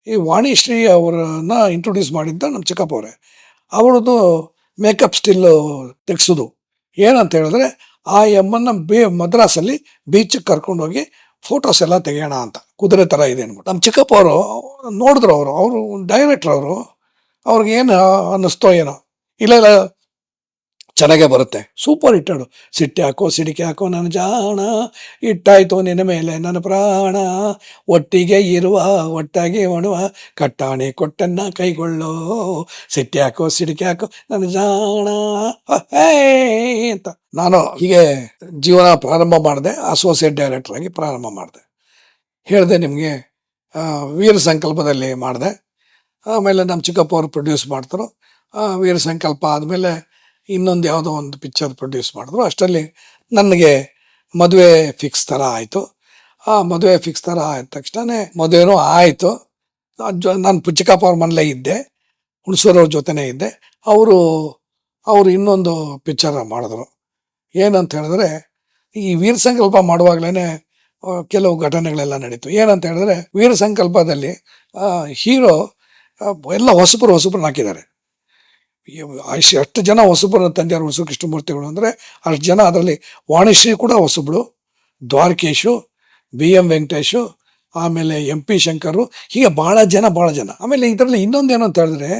ಈ ವಾಣಿಶ್ರೀ ಅವರನ್ನ ಇಂಟ್ರೊಡ್ಯೂಸ್ ಮಾಡಿದ್ದ ನಮ್ಮ ಚಿಕ್ಕಪ್ಪ ಅವರೇ. ಅವ್ರದ್ದು ಮೇಕಪ್ ಸ್ಟಿಲ್ಲು ತೆಗ್ಸೋದು ಏನಂತ ಹೇಳಿದ್ರೆ, ಆ ಎಮ್ಮನ್ನ ಮದ್ರಾಸಲ್ಲಿ ಬೀಚಿಗೆ ಕರ್ಕೊಂಡೋಗಿ ಫೋಟೋಸ್ ಎಲ್ಲ ತೆಗೆಯೋಣ ಅಂತ, ಕುದುರೆ ಥರ ಇದೆ ಅಂದ್ಬಿಟ್ಟು. ನಮ್ಮ ಚಿಕ್ಕಪ್ಪ ಅವರು ನೋಡಿದ್ರು, ಅವರು ಡೈರೆಕ್ಟ್ರ್, ಅವ್ರಿಗೆ ಏನು ಅನ್ನಿಸ್ತೋ ಏನೋ, ಇಲ್ಲ ಇಲ್ಲ ಚೆನ್ನಾಗೇ ಬರುತ್ತೆ, ಸೂಪರ್ ಹಿಟ್ಟಡು. ಸಿಟ್ಟೆ ಹಾಕೋ ಸಿಡಿಕೆ ಹಾಕೋ ನನ್ನ ಜಾಣ, ಇಟ್ಟಾಯ್ತು ನಿನ್ನ ಮೇಲೆ ನನ್ನ ಪ್ರಾಣ, ಒಟ್ಟಿಗೆ ಇರುವ ಒಟ್ಟಾಗಿ ಮಾಡುವ, ಕಟ್ಟಾಣೆ ಕೊಟ್ಟನ್ನ ಕೈಗೊಳ್ಳೋ, ಸಿಟ್ಟೆ ಹಾಕೋ ಸಿಡಿಕೆ ಹಾಕೋ ನನ್ನ ಜಾಣ ಅಂತ. ನಾನು ಹೀಗೆ ಜೀವನ ಪ್ರಾರಂಭ ಮಾಡಿದೆ, ಅಸೋಸಿಯೇಟ್ ಡೈರೆಕ್ಟರ್ ಆಗಿ ಪ್ರಾರಂಭ ಮಾಡಿದೆ. ಹೇಳಿದೆ ನಿಮಗೆ, ವೀರ ಸಂಕಲ್ಪದಲ್ಲಿ ಮಾಡಿದೆ. ಆಮೇಲೆ ನಮ್ಮ ಚಿಕ್ಕಪ್ಪ ಅವರು ಪ್ರೊಡ್ಯೂಸ್ ಮಾಡ್ತಾರೆ. ವೀರ ಸಂಕಲ್ಪ ಆದಮೇಲೆ ಇನ್ನೊಂದು ಯಾವುದೋ ಒಂದು ಪಿಕ್ಚರ್ ಪ್ರೊಡ್ಯೂಸ್ ಮಾಡಿದ್ರು. ಅಷ್ಟರಲ್ಲಿ ನನಗೆ ಮದುವೆ ಫಿಕ್ಸ್ ಥರ ಆಯಿತು. ಆ ಮದುವೆ ಫಿಕ್ಸ್ ಥರ ಆದ ತಕ್ಷಣ ಮದುವೆನೂ ಆಯಿತು. ನಾನು ಚಿಕ್ಕಪ್ಪ ಅವ್ರ ಮನೇಲೇ ಇದ್ದೆ, ಹುಣಸೂರವ್ರ ಜೊತೆನೇ ಇದ್ದೆ. ಅವರು ಇನ್ನೊಂದು ಪಿಕ್ಚರ್ ಮಾಡಿದ್ರು. ಏನಂತ ಹೇಳಿದ್ರೆ, ಈ ವೀರ ಸಂಕಲ್ಪ ಮಾಡುವಾಗಲೇ ಕೆಲವು ಘಟನೆಗಳೆಲ್ಲ ನಡೀತು. ಏನಂತ ಹೇಳಿದ್ರೆ, ವೀರ ಸಂಕಲ್ಪದಲ್ಲಿ ಹೀರೋ ಎಲ್ಲ ಹೊಸಬ್ರನ್ನ ಹಾಕಿದ್ದಾರೆ. ಅಷ್ಟು ಜನ ಹೊಸಬ್ರನ್ನ ತಂದೆಯವರು, ಹೊಸ ಕೃಷ್ಣಮೂರ್ತಿಗಳು ಅಂದರೆ ಅಷ್ಟು ಜನ. ಅದರಲ್ಲಿ ವಾಣಿಶ್ರೀ ಕೂಡ ಹೊಸಬ್ಳು, ದ್ವಾರಕೇಶು, BM ವೆಂಕಟೇಶು, ಆಮೇಲೆ MP ಶಂಕರು, ಹೀಗೆ ಭಾಳ ಜನ. ಆಮೇಲೆ ಇದರಲ್ಲಿ ಇನ್ನೊಂದೇನು ಅಂತ ಹೇಳಿದ್ರೆ,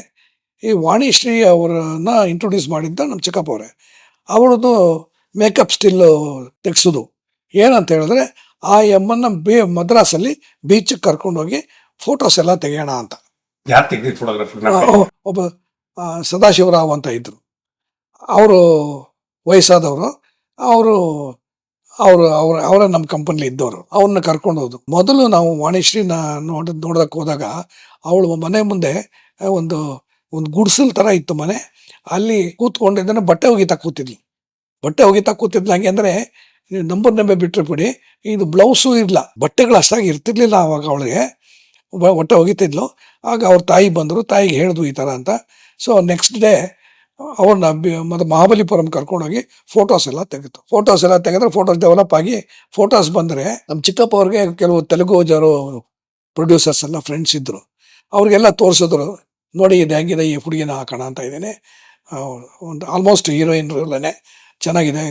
ಈ ವಾಣಿಶ್ರೀ ಅವರನ್ನ ಇಂಟ್ರೊಡ್ಯೂಸ್ ಮಾಡಿದ್ದ ನಮ್ಮ ಚಿಕ್ಕಪ್ಪ ಅವರೇ. ಅವ್ರದ್ದು ಮೇಕಪ್ ಸ್ಟಿಲ್ಲು ತೆಗ್ಸೋದು ಏನಂತ ಹೇಳಿದ್ರೆ, ಆ ಎಮ್ಮನ್ನ ಮದ್ರಾಸಲ್ಲಿ ಬೀಚಿಗೆ ಕರ್ಕೊಂಡೋಗಿ ಫೋಟೋಸ್ ಎಲ್ಲ ತೆಗೆಯೋಣ ಅಂತ. ಒಬ್ಬ ಸದಾಶಿವರಾವ್ ಅಂತ ಇದ್ದರು, ಅವರು ವಯಸ್ಸಾದವರು. ಅವರ ನಮ್ಮ ಕಂಪನಿಲಿ ಇದ್ದವರು. ಅವ್ರನ್ನ ಕರ್ಕೊಂಡು ಹೋದ್ರು. ಮೊದಲು ನಾವು ವಾಣಿಶ್ರೀನ ನೋಡೋದಕ್ಕೆ ಹೋದಾಗ, ಅವಳು ಮನೆ ಮುಂದೆ ಒಂದು ಗುಡಿಸಲ್ ಥರ ಇತ್ತು ಮನೆ. ಅಲ್ಲಿ ಕೂತ್ಕೊಂಡಿದ್ದನ್ನು ಬಟ್ಟೆ ಒಗಿತಾ ಕೂತಿದ್ಲು. ಹಂಗೆ ಅಂದರೆ ನಂಬೆ ಬಿಟ್ಟರೆ ಬಿಡಿ, ಇದು ಬ್ಲೌಸು ಇರಲ್ಲ, ಬಟ್ಟೆಗಳು ಅಷ್ಟಾಗಿ ಇರ್ತಿರ್ಲಿಲ್ಲ ಆವಾಗ. ಅವಳಿಗೆ ಹೊಟ್ಟೆ ಒಗಿತಿದ್ಲು. ಆಗ ಅವ್ರ ತಾಯಿ ಬಂದರು, ತಾಯಿಗೆ ಹೇಳಿದ್ವು ಈ ಥರ ಅಂತ. ಸೊ ನೆಕ್ಸ್ಟ್ ಡೇ ಅವ್ರನ್ನ ಮತ್ತು ಮಹಾಬಲಿಪುರಂ ಕರ್ಕೊಂಡೋಗಿ ಫೋಟೋಸ್ ಎಲ್ಲ ತೆಗೆದ್ರೆ ಫೋಟೋಸ್ ಡೆವಲಪ್ ಆಗಿ ಫೋಟೋಸ್ ಬಂದರೆ, ನಮ್ಮ ಚಿಕ್ಕಪ್ಪ ಅವ್ರಿಗೆ ಕೆಲವು ತೆಲುಗು ಪ್ರೊಡ್ಯೂಸರ್ಸ್ ಎಲ್ಲ ಫ್ರೆಂಡ್ಸ್ ಇದ್ದರು. ಅವ್ರಿಗೆಲ್ಲ ತೋರಿಸಿದ್ರು, ನೋಡಿ ಇದು ಹೆಂಗಿದೆ, ಈ ಹುಡುಗಿನ ಹಾಕೋಣ ಅಂತ ಇದ್ದೇನೆ. ಒಂದು ಆಲ್ಮೋಸ್ಟ್ ಹೀರೋಯಿನ್ ರೋಲೇ, ಚೆನ್ನಾಗಿದೆ,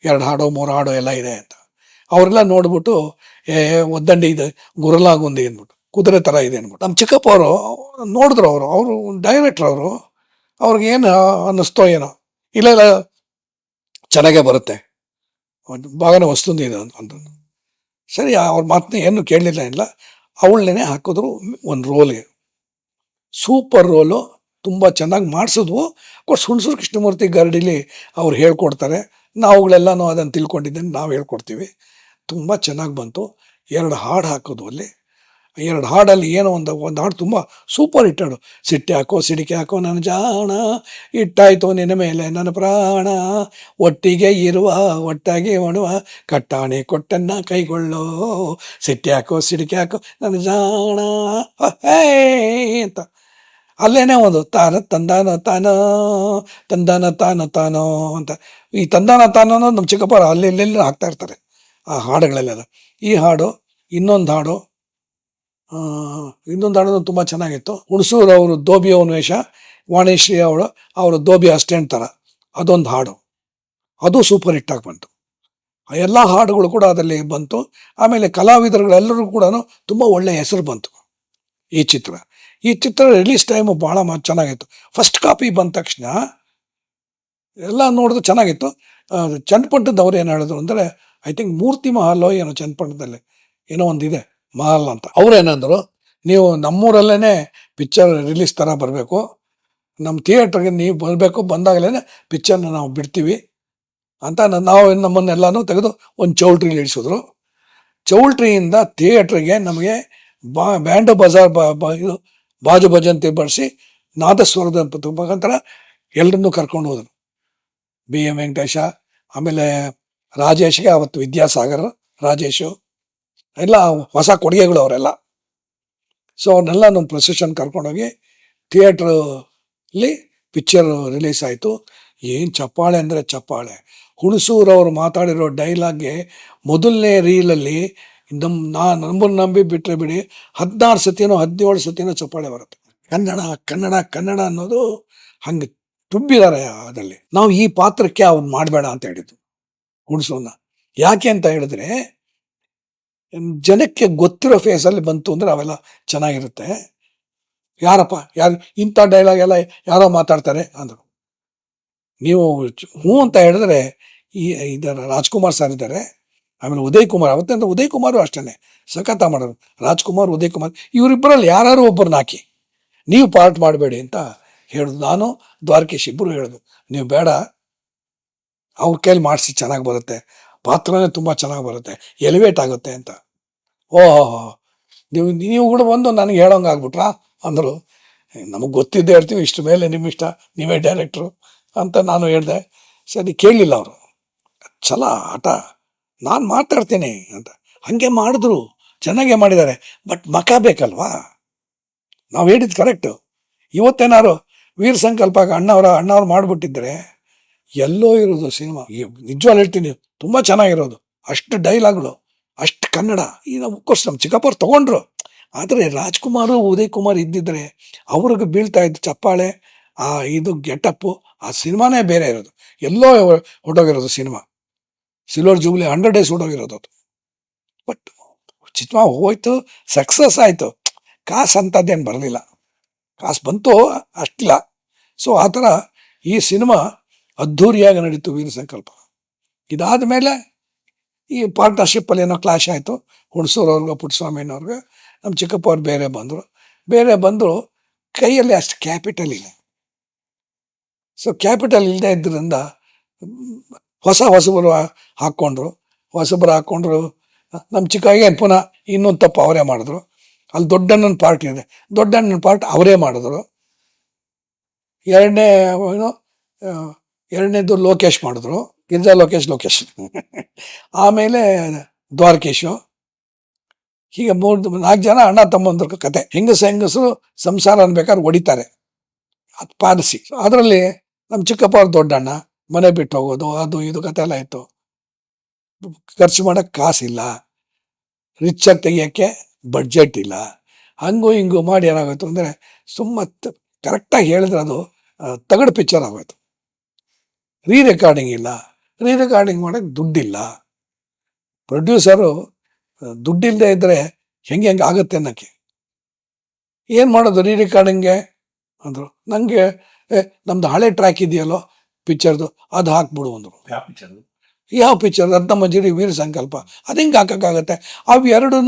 2 ಹಾಡು 3 ಹಾಡು ಎಲ್ಲ ಇದೆ ಅಂತ. ಅವರೆಲ್ಲ ನೋಡ್ಬಿಟ್ಟು, ಒದ್ದಂಡಿ ಇದೆ, ಗುರಲಾಗುಂದಿ ಅಂದ್ಬಿಟ್ಟು, ಕುದುರೆ ಥರ ಇದೆ ಅಂದ್ಬಿಟ್ಟು. ನಮ್ಮ ಚಿಕ್ಕಪ್ಪ ಅವರು ನೋಡಿದ್ರು, ಅವರು ಡೈರೆಕ್ಟ್ರ್, ಅವ್ರಿಗೆ ಏನು ಅನ್ನಿಸ್ತೋ ಏನೋ, ಇಲ್ಲ ಇಲ್ಲ ಚೆನ್ನಾಗೇ ಬರುತ್ತೆ, ಭಾಗನೇ ವಸ್ತುಂದು ಇದೆ ಅಂತ. ಸರಿ, ಅವ್ರ ಮಾತನ್ನ ಏನು ಕೇಳಲಿಲ್ಲ, ಇಲ್ಲ ಅವಳನ್ನೇ ಹಾಕಿದ್ರು ಒಂದು ರೋಲ್ಗೆ. ಸೂಪರ್ ರೋಲು, ತುಂಬ ಚೆನ್ನಾಗಿ ಮಾಡಿಸಿದ್ವು. ಹುಣಸೂರು ಕೃಷ್ಣಮೂರ್ತಿ ಗರಡಿಲಿ ಅವ್ರು ಹೇಳ್ಕೊಡ್ತಾರೆ, ನಾವುಗಳೆಲ್ಲನೂ ಅದನ್ನು ತಿಳ್ಕೊಂಡಿದ್ದೇನೆ, ನಾವು ಹೇಳ್ಕೊಡ್ತೀವಿ. ತುಂಬ ಚೆನ್ನಾಗಿ ಬಂತು. 2 ಹಾಡು ಹಾಕೋದು ಅಲ್ಲಿ. 2 ಹಾಡಲ್ಲಿ ಏನೋ ಒಂದು ಹಾಡು ತುಂಬ ಸೂಪರ್ ಹಿಟ್ಟಡು. ಸಿಟ್ಟೆ ಹಾಕೋ ಸಿಡಿಕೆ ಹಾಕೋ ನನ್ನ ಜಾಣ, ಇಟ್ಟಾಯ್ತು ನಿನ್ನ ಮೇಲೆ ನನ್ನ ಪ್ರಾಣ, ಒಟ್ಟಿಗೆ ಇರುವ ಒಟ್ಟಾಗಿ ಮಾಡುವ, ಕಟ್ಟಾಣೆ ಕೊಟ್ಟನ್ನ ಕೈಗೊಳ್ಳೋ, ಸಿಟ್ಟೆ ಹಾಕೋ ಸಿಡಿಕೆ ಹಾಕೋ ನನ್ನ ಜಾಣ ಅಂತ. ಅಲ್ಲೇನೇ ಒಂದು ತಂದಾನ ತಾನೋ ಅಂತ. ಈ ತಂದಾನ ತಾನೋ ಅನ್ನೋದು ನಮ್ಮ ಚಿಕ್ಕಪ್ಪ ಅಲ್ಲೆಲ್ಲೆಲ್ಲ ಹಾಕ್ತಾ ಇರ್ತಾರೆ ಆ ಹಾಡುಗಳೆಲ್ಲ. ಈ ಹಾಡು, ಇನ್ನೊಂದು ಹಾಡು ತುಂಬ ಚೆನ್ನಾಗಿತ್ತು. ಹುಣಸೂರು ಅವರು ದೋಬಿ ಅವನ ವೇಷ, ವಾಣಿಶ್ರೀ ಅವರು ದೋಬಿ ಅಸ್ಟೆಂಟ್ ಥರ, ಅದೊಂದು ಹಾಡು, ಅದು ಸೂಪರ್ ಹಿಟ್ಟಾಗಿ ಬಂತು. ಎಲ್ಲ ಹಾಡುಗಳು ಕೂಡ ಅದರಲ್ಲಿ ಬಂತು. ಆಮೇಲೆ ಕಲಾವಿದರುಗಳೆಲ್ಲರೂ ಕೂಡ ತುಂಬ ಒಳ್ಳೆಯ ಹೆಸರು ಬಂತು. ಈ ಚಿತ್ರ ರಿಲೀಸ್ ಟೈಮು ಭಾಳ ಚೆನ್ನಾಗಿತ್ತು. ಫಸ್ಟ್ ಕಾಪಿ ಬಂದ ತಕ್ಷಣ ಎಲ್ಲ ನೋಡಿದ್ರು ಚೆನ್ನಾಗಿತ್ತು. ಚನ್ನಪಟ್ಟಣದವ್ರು ಏನು ಹೇಳಿದ್ರು ಅಂದರೆ, ಐ ಥಿಂಕ್ ಮೂರ್ತಿ ಮಹಲ್ ಏನೋ ಚನ್ನಪಟ್ಟಣದಲ್ಲಿ ಏನೋ ಒಂದಿದೆ ಮಹಲ್ ಅಂತ. ಅವ್ರೇನಂದರು, ನೀವು ನಮ್ಮೂರಲ್ಲೇ ಪಿಕ್ಚರ್ ರಿಲೀಸ್ ಥರ ಬರಬೇಕು, ನಮ್ಮ ಥಿಯೇಟ್ರಿಗೆ ನೀವು ಬರಬೇಕು, ಬಂದಾಗಲೇ ಪಿಕ್ಚರ್ನ ನಾವು ಬಿಡ್ತೀವಿ ಅಂತ. ನಾವು ನಮ್ಮನ್ನೆಲ್ಲನೂ ತೆಗೆದು ಒಂದು ಚೌಲ್ಟ್ರಿಲಿ ಇಳಿಸಿದ್ರು. ಚೌಲ್ಟ್ರಿಯಿಂದ ಥಿಯೇಟ್ರಿಗೆ ನಮಗೆ ಬ್ಯಾಂಡು ಬಜಾರ್ ಇದು ಬಾಜು ಭಜಂತಿ ಬಳಸಿ ನಾದಸ್ವರದ ಮುಖಾಂತರ ಎಲ್ಲರನ್ನೂ ಕರ್ಕೊಂಡು ಹೋದರು. BM ವೆಂಕಟೇಶ, ಆಮೇಲೆ ರಾಜೇಶ್ಗೆ, ಅವತ್ತು ವಿದ್ಯಾಸಾಗರ್, ರಾಜೇಶು ಎಲ್ಲ ಹೊಸ ಕೊಡುಗೆಗಳು ಅವರೆಲ್ಲ. ಸೊ ಅವ್ರನ್ನೆಲ್ಲ ನಮ್ಮ ಪ್ರೊಸೆಷನ್ ಕರ್ಕೊಂಡೋಗಿ ಥಿಯೇಟ್ರಲ್ಲಿ ಪಿಕ್ಚರ್ ರಿಲೀಸ್ ಆಯಿತು. ಏನು ಚಪ್ಪಾಳೆ ಅಂದರೆ ಚಪ್ಪಾಳೆ. ಹುಣಸೂರವ್ರು ಮಾತಾಡಿರೋ ಡೈಲಾಗ್ಗೆ ಮೊದಲನೇ ರೀಲಲ್ಲಿ ನಮ್ಮನ್ನು ನಂಬಿ ಬಿಟ್ಟರೆ ಬಿಡಿ 16 ಸತಿನೋ 17 ಸತಿನೋ ಚಪ್ಪಾಳೆ ಬರುತ್ತೆ. ಕನ್ನಡ ಕನ್ನಡ ಕನ್ನಡ ಅನ್ನೋದು ಹಂಗೆ ತುಂಬಿದ್ದಾರೆ ಅದರಲ್ಲಿ. ನಾವು ಈ ಪಾತ್ರಕ್ಕೆ ಅವ್ನು ಮಾಡಬೇಡ ಅಂತ ಹೇಳಿದ್ದು ಹುಣಸೋನ್ನ. ಯಾಕೆ ಅಂತ ಹೇಳಿದ್ರೆ ಜನಕ್ಕೆ ಗೊತ್ತಿರೋ ಫೇಸಲ್ಲಿ ಬಂತು ಅಂದರೆ ಅವೆಲ್ಲ ಚೆನ್ನಾಗಿರುತ್ತೆ. ಯಾರಪ್ಪ ಯಾರು ಇಂಥ ಡೈಲಾಗ್ ಎಲ್ಲ ಯಾರೋ ಮಾತಾಡ್ತಾರೆ ಅಂದರು. ನೀವು ಹ್ಞೂ ಅಂತ ಹೇಳಿದ್ರೆ ಇದರ ರಾಜ್ಕುಮಾರ್ ಸರ್ ಇದ್ದಾರೆ, ಆಮೇಲೆ ಉದಯ್ ಕುಮಾರ್, ಅವತ್ತಿಂದ ಉದಯ್ ಕುಮಾರು ಅಷ್ಟೇ ಸಖತ್ತ ಮಾಡೋರು. ರಾಜ್ಕುಮಾರ್, ಉದಯ್ ಕುಮಾರ್ ಇವರಿಬ್ಬರಲ್ಲಿ ಯಾರು ಒಬ್ಬರನ್ನ ಹಾಕಿ ನೀವು ಪಾರ್ಟ್ ಮಾಡಬೇಡಿ ಅಂತ ಹೇಳೋದು. ನಾನು ದ್ವಾರಕೀಶ್ ಇಬ್ಬರು ಹೇಳೋದು, ನೀವು ಬೇಡ, ಅವ್ರ ಕೈಲಿ ಮಾಡಿಸಿ ಚೆನ್ನಾಗಿ ಬರುತ್ತೆ, ಪಾತ್ರನೇ ತುಂಬ ಚೆನ್ನಾಗಿ ಬರುತ್ತೆ, ಎಲಿವೇಟ್ ಆಗುತ್ತೆ ಅಂತ. ಓಹೋ, ನೀವು ಕೂಡ ಬಂದು ನನಗೆ ಹೇಳೋಂಗೆ ಆಗ್ಬಿಟ್ರಾ ಅಂದರು. ನಮಗೆ ಗೊತ್ತಿದ್ದೇ ಹೇಳ್ತೀವಿ, ಇಷ್ಟು ಮೇಲೆ ನಿಮ್ಮ ಇಷ್ಟ, ನೀವೇ ಡೈರೆಕ್ಟ್ರು ಅಂತ ನಾನು ಹೇಳಿದೆ. ಸರಿ, ಕೇಳಲಿಲ್ಲ ಅವರು. ಛಲ ಆಟ, ನಾನು ಮಾತಾಡ್ತೀನಿ ಅಂತ ಹಾಗೆ ಮಾಡಿದ್ರು, ಚೆನ್ನಾಗೇ ಮಾಡಿದ್ದಾರೆ. ಬಟ್ ಮಕ ಬೇಕಲ್ವಾ, ನಾವು ಹೇಳಿದ್ದು ಕರೆಕ್ಟು. ಇವತ್ತೇನಾರು ವೀರ ಸಂಕಲ್ಪ ಅಣ್ಣವ್ರು ಮಾಡಿಬಿಟ್ಟಿದ್ರೆ ಎಲ್ಲೋ ಇರೋದು ಸಿನಿಮಾ. ನಿಜವಾಗ್ಲೂ ಹೇಳ್ತೀನಿ, ತುಂಬ ಚೆನ್ನಾಗಿರೋದು. ಅಷ್ಟು ಡೈಲಾಗ್ಗಳು, ಅಷ್ಟು ಕನ್ನಡ. ಈಗ ಅಫ್ಕೋರ್ಸ್ ನಮ್ಮ ಚಿಕ್ಕಪ್ಪವ್ರು ತೊಗೊಂಡ್ರು, ಆದರೆ ರಾಜ್ಕುಮಾರು, ಉದಯ್ ಕುಮಾರ್ ಇದ್ದಿದ್ರೆ ಅವ್ರಿಗೆ ಬೀಳ್ತಾ ಇದ್ದು ಚಪ್ಪಾಳೆ, ಇದು ಗೆಟಪ್ಪು, ಆ ಸಿನಿಮಾನೇ ಬೇರೆ ಇರೋದು. ಎಲ್ಲೋ ಹೊಟ್ಟೋಗಿರೋದು ಸಿನಿಮಾ. ಸಿಲ್ವರ್ ಜೂಬ್ಲಿ 100 ಡೇಸ್ ಹೊಟ್ಟೋಗಿರೋದು ಅದು. ಬಟ್ ಚಿತ್ಮ ಹೋಯ್ತು, ಸಕ್ಸಸ್ ಆಯಿತು, ಕಾಸು ಅಂಥದ್ದೇನು ಬರಲಿಲ್ಲ. ಕಾಸು ಬಂತು ಅಷ್ಟಿಲ್ಲ. ಸೊ ಆ ಥರ ಈ ಸಿನಿಮಾ ಅದ್ಧೂರಿಯಾಗಿ ನಡೀತು ವೀರ ಸಂಕಲ್ಪ. ಇದಾದ ಮೇಲೆ ಈ ಪಾರ್ಟ್ನರ್ಶಿಪ್ಪಲ್ಲಿ ಏನೋ ಕ್ಲಾಶ್ ಆಯಿತು. ಹುಣಸೂರವ್ರಿಗೆ, ಪುಟ್ಟಸ್ವಾಮಿನವ್ರಿಗೆ, ನಮ್ಮ ಚಿಕ್ಕಪ್ಪವ್ರು ಬೇರೆ ಬಂದರು. ಕೈಯಲ್ಲಿ ಅಷ್ಟು ಕ್ಯಾಪಿಟಲ್ ಇಲ್ಲ. ಸೊ ಕ್ಯಾಪಿಟಲ್ ಇಲ್ಲದೆ ಇದ್ದರಿಂದ ಹೊಸಬರು ಹಾಕ್ಕೊಂಡ್ರು. ನಮ್ಮ ಚಿಕ್ಕ ಪುನಃ ಇನ್ನೊಂದು ತಪ್ಪು ಅವರೇ ಮಾಡಿದ್ರು. ಅಲ್ಲಿ ದೊಡ್ಡಣ್ಣನ ಪಾರ್ಟ್ ಇದೆ, ದೊಡ್ಡಣ್ಣನ ಪಾರ್ಟ್ ಅವರೇ ಮಾಡಿದ್ರು. ಎರಡನೇದು ಲೋಕೇಶ್ ಮಾಡಿದ್ರು, ಗಿರಿಜಾ ಲೋಕೇಶ್ ಆಮೇಲೆ ದ್ವಾರಕೀಶು. ಹೀಗೆ 3-4 ಜನ ಅಣ್ಣ ತಮ್ಮಂದ್ರ ಕತೆ. ಹೆಂಗಸರು ಸಂಸಾರ ಅನ್ಬೇಕಾದ್ರೆ ಹೊಡಿತಾರೆ, ಅದು ಪಾಲಿಸಿ. ಅದರಲ್ಲಿ ನಮ್ಮ ಚಿಕ್ಕಪ್ಪ ಅವ್ರ ದೊಡ್ಡಣ್ಣ ಮನೆ ಬಿಟ್ಟು ಹೋಗೋದು, ಅದು ಇದು ಕತೆ ಎಲ್ಲ ಇತ್ತು. ಖರ್ಚು ಮಾಡೋಕ್ಕೆ ಕಾಸಿಲ್ಲ, ರಿಚಾಗಿ ತೆಗಿಯೋಕ್ಕೆ ಬಡ್ಜೆಟ್ ಇಲ್ಲ. ಹಂಗೂ ಹಿಂಗೂ ಮಾಡಿ ಏನಾಗೋಯ್ತು ಅಂದರೆ ಕರೆಕ್ಟಾಗಿ ಹೇಳಿದ್ರೆ ಅದು ತಗಡು ಪಿಕ್ಚರ್ ಆಗೋಯ್ತು. ರೆಕಾರ್ಡಿಂಗ್ ಇಲ್ಲ, ರೆಕಾರ್ಡಿಂಗ್ ಮಾಡೋಕ್ಕೆ ದುಡ್ಡಿಲ್ಲ. ಪ್ರೊಡ್ಯೂಸರು ದುಡ್ಡಿಲ್ಲದೆ ಇದ್ದರೆ ಹೆಂಗೆ ಆಗುತ್ತೆ ಅನ್ನೋಕ್ಕೆ. ಏನು ಮಾಡೋದು ರೆಕಾರ್ಡಿಂಗ್ಗೆ ಅಂದರು. ನನಗೆ ನಮ್ಮದು ಹಳೆ ಟ್ರ್ಯಾಕ್ ಇದೆಯಲ್ಲೋ ಪಿಕ್ಚರ್ದು, ಅದು ಹಾಕ್ಬಿಡು ಅಂದರು. ಯಾವ ಪಿಕ್ಚರ್? ರತ್ನಮಂಜರಿ, ವೀರ ಸಂಕಲ್ಪ. ಅದು ಹಿಂಗೆ ಹಾಕೋಕ್ಕಾಗತ್ತೆ? ಅವು ಎರಡೂ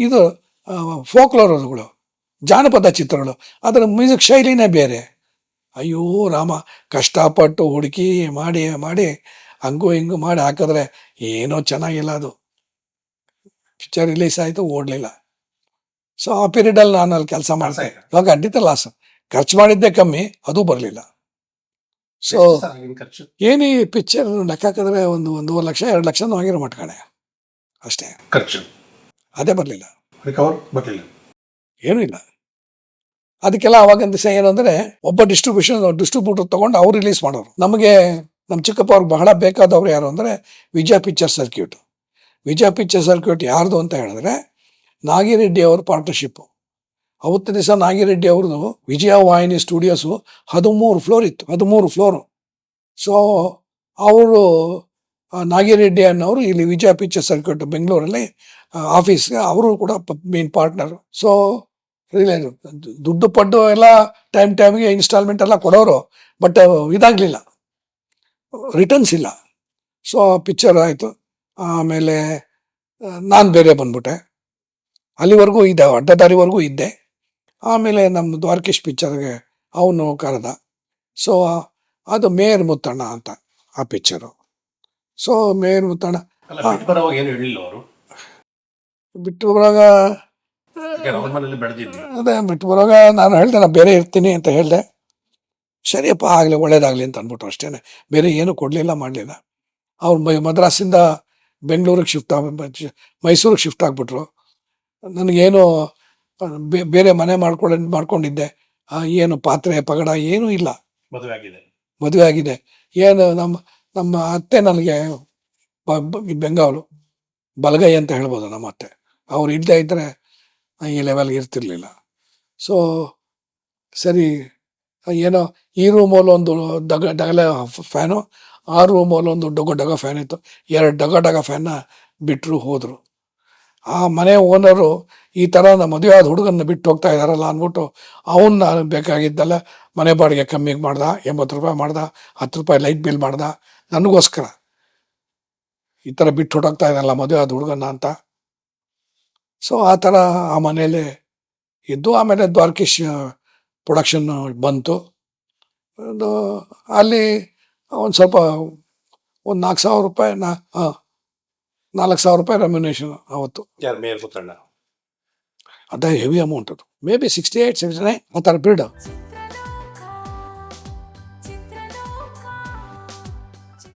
ಇದು ಫೋಕ್ಲೋರ್ಗಳು, ಜಾನಪದ ಚಿತ್ರಗಳು. ಅದರ ಮ್ಯೂಸಿಕ್ ಶೈಲಿನೇ ಬೇರೆ. ಅಯ್ಯೋ ರಾಮ, ಕಷ್ಟಪಟ್ಟು ಹುಡುಕಿ ಮಾಡಿ ಹಂಗೂ ಹಿಂಗೂ ಮಾಡಿ ಹಾಕಿದ್ರೆ ಏನೋ ಚೆನ್ನಾಗಿಲ್ಲ. ಅದು ಪಿಕ್ಚರ್ ರಿಲೀಸ್ ಆಯಿತು, ಓಡಲಿಲ್ಲ. ಸೊ ಆ ಪೀರಿಯಡಲ್ಲಿ ನಾನು ಅಲ್ಲಿ ಕೆಲಸ ಮಾಡ್ದೆ. ಇವಾಗ ಖಂಡಿತ ಲಾಸ್. ಖರ್ಚು ಮಾಡಿದ್ದೆ ಕಮ್ಮಿ, ಅದು ಬರಲಿಲ್ಲ. ಸೊ ಏನು ಈ ಪಿಕ್ಚರ್ ಲೆಕ್ಕ ಹಾಕಿದ್ರೆ 1.5 ಲಕ್ಷ 2 ಲಕ್ಷನೂ ಆಗಿರೋ ಮಟ್ಕಣೆ ಅಷ್ಟೇ ಖರ್ಚು. ಅದೇ ಬರಲಿಲ್ಲ, ಏನೂ ಇಲ್ಲ. ಅದಕ್ಕೆಲ್ಲ ಅವಾಗಿನ ದಿವಸ ಏನು ಅಂದರೆ ಒಬ್ಬ ಡಿಸ್ಟ್ರಿಬ್ಯೂಟರ್ ತೊಗೊಂಡು ಅವ್ರು ರಿಲೀಸ್ ಮಾಡೋರು. ನಮಗೆ ನಮ್ಮ ಚಿಕ್ಕಪ್ಪ ಅವ್ರಿಗೆ ಬಹಳ ಬೇಕಾದವ್ರು ಯಾರು ಅಂದರೆ ವಿಜಯ ಪಿಕ್ಚರ್ ಸರ್ಕ್ಯೂಟ್. ವಿಜಯ ಪಿಕ್ಚರ್ ಸರ್ಕ್ಯೂಟ್ ಯಾರ್ದು ಅಂತ ಹೇಳಿದ್ರೆ ನಾಗಿರೆಡ್ಡಿ ಅವ್ರ ಪಾರ್ಟ್ನರ್ಶಿಪ್ಪು. ಅವತ್ತು ದಿವಸ ನಾಗಿರೆಡ್ಡಿ ಅವ್ರದ್ದು ವಿಜಯ ವಾಹಿನಿ ಸ್ಟುಡಿಯೋಸು 13 ಫ್ಲೋರ್ ಇತ್ತು, 13 ಫ್ಲೋರು. ಸೊ ಅವರು ನಾಗಿರೆಡ್ಡಿ ಅನ್ನೋರು ಇಲ್ಲಿ ವಿಜಯ ಪಿಕ್ಚರ್ ಸರ್ಕ್ಯೂಟ್ ಬೆಂಗಳೂರಲ್ಲಿ ಆಫೀಸ್ಗೆ ಅವರು ಕೂಡ ಮೇನ್ ಪಾರ್ಟ್ನರು. ಸೊ ದುಡ್ಡು ಪಡ್ಡು ಎಲ್ಲ ಟೈಮ್ಗೆ ಇನ್ಸ್ಟಾಲ್ಮೆಂಟ್ ಎಲ್ಲ ಕೊಡೋರು. ಬಟ್ ಇದಾಗಲಿಲ್ಲ, ರಿಟರ್ನ್ಸ್ ಇಲ್ಲ. ಸೊ ಪಿಕ್ಚರ್ ಆಯಿತು. ಆಮೇಲೆ ನಾನು ಬೇರೆ ಬಂದ್ಬಿಟ್ಟೆ. ಅಲ್ಲಿವರೆಗೂ ಇದ್ದೆ, ಅಡ್ಡದಾರಿವರೆಗೂ ಇದ್ದೆ. ಆಮೇಲೆ ನಮ್ಮ ದ್ವಾರಕೀಶ್ ಪಿಕ್ಚರ್ಗೆ ಅವನು ಕರೆದ. ಸೊ ಅದು ಮೇಯರ್ ಮುತ್ತಣ್ಣ ಅಂತ ಆ ಪಿಕ್ಚರು. ಸೊ ಮೇಯರ್ ಮುತ್ತಣ್ಣ ಬಿಟ್ಟು ಬರುವಾಗ ಅದೇ ಬಿಟ್ಟು ಬರುವಾಗ ನಾನು ಹೇಳಿದೆ, ನಾನು ಬೇರೆ ಇರ್ತೀನಿ ಅಂತ ಹೇಳಿದೆ. ಸರಿಯಪ್ಪ, ಆಗಲಿ, ಒಳ್ಳೇದಾಗಲಿ ಅಂತ ಅಂದ್ಬಿಟ್ರು ಅಷ್ಟೇ. ಬೇರೆ ಏನೂ ಕೊಡಲಿಲ್ಲ, ಮಾಡಲಿಲ್ಲ. ಅವ್ರು ಮದ್ರಾಸಿಂದ ಬೆಂಗಳೂರಿಗೆ ಮೈಸೂರಿಗೆ ಶಿಫ್ಟ್ ಆಗಿಬಿಟ್ರು. ನನಗೇನು ಬೇರೆ ಮನೆ ಮಾಡ್ಕೊಂಡಿದ್ದೆ. ಏನು ಪಾತ್ರೆ ಪಗಡ ಏನೂ ಇಲ್ಲ, ಮದುವೆ ಆಗಿದೆ. ಏನು ನಮ್ಮ ಅತ್ತೆ ನನಗೆ ಬೆಂಗಾವಲು, ಬಲಗೈ ಅಂತ ಹೇಳ್ಬೋದು ನಮ್ಮ ಅತ್ತೆ. ಅವ್ರು ಇಲ್ಲದೇ ಇದ್ದರೆ ಈ ಲೆವೆಲ್ಗೆ ಇರ್ತಿರ್ಲಿಲ್ಲ. ಸೊ ಸರಿ, ಏನೋ ಈ ರೂಮಲ್ಲಿ ಒಂದು ಡಗಲ ಫ್ಯಾನು, ಆ ರೂಮಲ್ಲಿ ಒಂದು ಡಗ ಫ್ಯಾನ್ ಇತ್ತು. 2 ಡಗ ಫ್ಯಾನ್ನ ಬಿಟ್ಟರು, ಹೋದರು. ಆ ಮನೆ ಓನರು ಈ ಥರ ನಮ್ಮ ಮದುವೆ ಆದ ಹುಡುಗನ್ನ ಬಿಟ್ಟು ಹೋಗ್ತಾ ಇದ್ದಾರಲ್ಲ ಅಂದ್ಬಿಟ್ಟು ಅವನ್ನ ಬೇಕಾಗಿದ್ದಲ್ಲ ಮನೆ ಬಾಡಿಗೆ ಕಮ್ಮಿಗೆ ಮಾಡ್ದ, 80 ರೂಪಾಯಿ ಮಾಡ್ದ, 10 ರೂಪಾಯಿ ಲೈಟ್ ಬಿಲ್ ಮಾಡ್ದ ನನಗೋಸ್ಕರ. ಈ ಥರ ಬಿಟ್ಟು ಹೊಟ್ಟೋಗ್ತಾ ಇದ್ದಾರಲ್ಲ ಮದುವೆ ಆದ ಹುಡುಗನ್ನ ಅಂತ. ಸೊ ಆ ಥರ ಆ ಮನೇಲಿ ಇದ್ದು, ಆಮೇಲೆ ದ್ವಾರಕೀಶ್ ಪ್ರೊಡಕ್ಷನ್ ಬಂತು. ಒಂದು ಅಲ್ಲಿ ಒಂದು ಸ್ವಲ್ಪ ಒಂದು 4,000 ರೂಪಾಯಿ 4,000 ರೂಪಾಯಿ ರೆಮ್ಯುನೇಷನ್ ಅವತ್ತು. ಯಾರು ಮೇಲ್ ಕೂತಣ್ಣ? ಅದೇ ಹೆವಿ ಅಮೌಂಟ್ ಅದು. ಮೇ ಬಿ 68, 69 ಆ ಥರ ಪೀರಿಯಡ್.